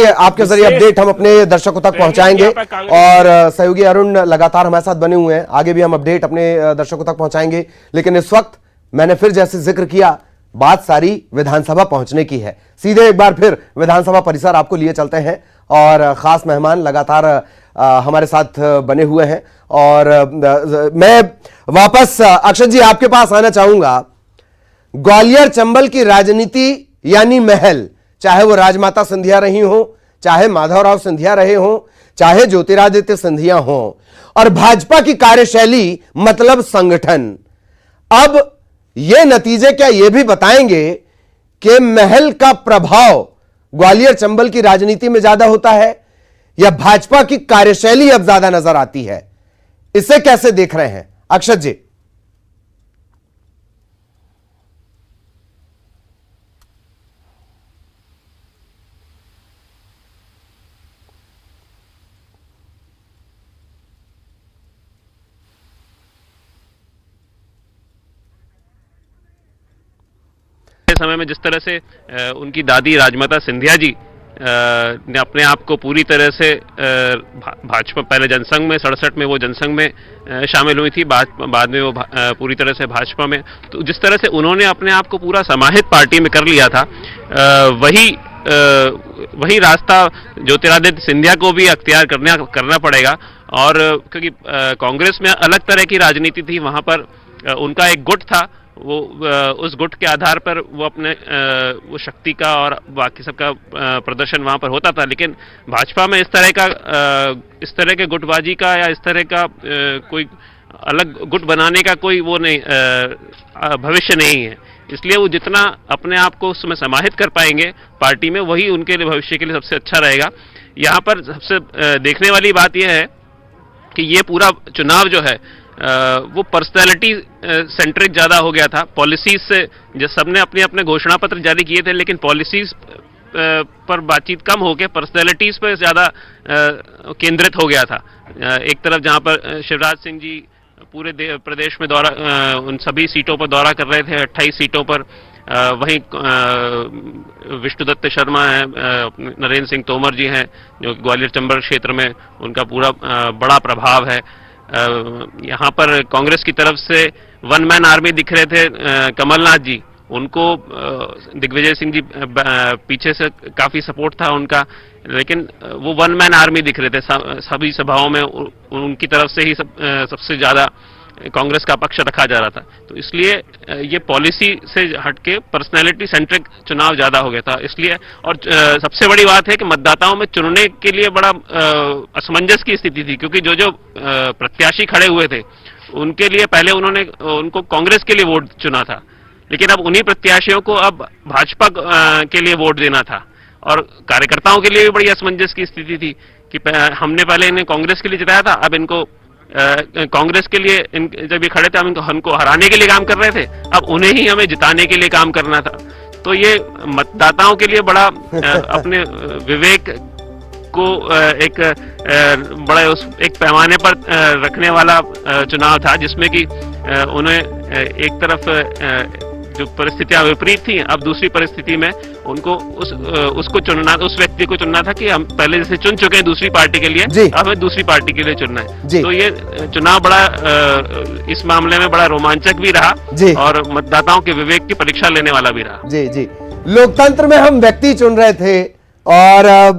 चलिए आपके जरिए अपडेट हम अपने दर्शकों तक पहुंचाएंगे और सहयोगी अरुण लगातार हमारे साथ बने हुए हैं, आगे भी हम अपडेट अपने दर्शकों तक पहुंचाएंगे। लेकिन इस वक्त मैंने फिर जैसे जिक्र किया, बात सारी विधानसभा पहुंचने की है। सीधे एक बार फिर विधानसभा परिसर आपको लिए चलते हैं और खास मेहमान लगातार हमारे साथ बने हुए हैं। और मैं वापस अक्षत जी आपके पास आना चाहूंगा। ग्वालियर चंबल की राजनीति यानी महल, चाहे वो राजमाता सिंधिया रही हो, चाहे माधवराव सिंधिया रहे हो, चाहे ज्योतिरादित्य सिंधिया हो, और भाजपा की कार्यशैली मतलब संगठन। अब ये नतीजे क्या ये भी बताएंगे कि महल का प्रभाव ग्वालियर चंबल की राजनीति में ज्यादा होता है या भाजपा की कार्यशैली अब ज्यादा नजर आती है? इसे कैसे देख रहे हैं अक्षत जी? समय में जिस तरह से उनकी दादी राजमाता सिंधिया जी ने अपने आप को पूरी तरह से भाजपा, पहले जनसंघ में 67 में वो जनसंघ में शामिल हुई थी, बाद में वो पूरी तरह से भाजपा में, तो जिस तरह से उन्होंने अपने आप को पूरा समाहित पार्टी में कर लिया था, वही रास्ता ज्योतिरादित्य सिंधिया को भी अख्तियार करना पड़ेगा। और क्योंकि कांग्रेस में अलग तरह की राजनीति थी, वहां पर उनका एक गुट था, वो उस गुट के आधार पर वो अपने वो शक्ति का और बाकी सबका प्रदर्शन वहां पर होता था। लेकिन भाजपा में इस तरह के गुटबाजी का या इस तरह का कोई अलग गुट बनाने का कोई वो नहीं, भविष्य नहीं है। इसलिए वो जितना अपने आप को उसमें समाहित कर पाएंगे पार्टी में, वही उनके लिए भविष्य के लिए सबसे अच्छा रहेगा। यहाँ पर सबसे देखने वाली बात यह है कि ये पूरा चुनाव जो है वो पर्सनैलिटी सेंट्रिक ज्यादा हो गया था। पॉलिसीज से जो सबने अपने अपने घोषणा पत्र जारी किए थे, लेकिन पॉलिसीज पर बातचीत कम होकर पर्सनैलिटीज पर ज्यादा केंद्रित हो गया था। एक तरफ जहां पर शिवराज सिंह जी पूरे प्रदेश में उन सभी सीटों पर दौरा कर रहे थे, 28 सीटों पर, वहीं विष्णुदत्त शर्मा है, नरेंद्र सिंह तोमर जी हैं जो ग्वालियर चंबल क्षेत्र में उनका पूरा बड़ा प्रभाव है। यहाँ पर कांग्रेस की तरफ से वन मैन आर्मी दिख रहे थे कमलनाथ जी, उनको दिग्विजय सिंह जी पीछे से काफी सपोर्ट था उनका, लेकिन वो वन मैन आर्मी दिख रहे थे सभी सभाओं में, उनकी तरफ से ही सबसे ज्यादा कांग्रेस का पक्ष रखा जा रहा था। तो इसलिए ये पॉलिसी से हटके पर्सनैलिटी सेंट्रिक चुनाव ज्यादा हो गया था। इसलिए और सबसे बड़ी बात है कि मतदाताओं में चुनने के लिए बड़ा असमंजस की स्थिति थी, क्योंकि जो प्रत्याशी खड़े हुए थे उनके लिए पहले उनको कांग्रेस के लिए वोट चुना था, लेकिन अब उन्हीं प्रत्याशियों को अब भाजपा के लिए वोट देना था। और कार्यकर्ताओं के लिए भी बड़ी असमंजस की स्थिति थी कि हमने पहले इन्हें कांग्रेस के लिए जिताया था, अब इनको कांग्रेस के लिए जब ये खड़े थे हमको हराने के लिए काम कर रहे थे, अब उन्हें ही हमें जिताने के लिए काम करना था। तो ये मतदाताओं के लिए बड़ा अपने विवेक को एक पैमाने पर रखने वाला चुनाव था, जिसमें कि उन्हें एक तरफ जो परिस्थितियां विपरीत थी, अब दूसरी परिस्थिति में उनको उसको चुनना, उस व्यक्ति को चुनना था कि हम पहले जैसे चुन चुके हैं दूसरी पार्टी के लिए, अब हमें दूसरी पार्टी के लिए चुनना है। तो ये चुनाव बड़ा इस मामले में बड़ा रोमांचक भी रहा और मतदाताओं के विवेक की परीक्षा लेने वाला भी रहा। जी जी, लोकतंत्र में हम व्यक्ति चुन रहे थे और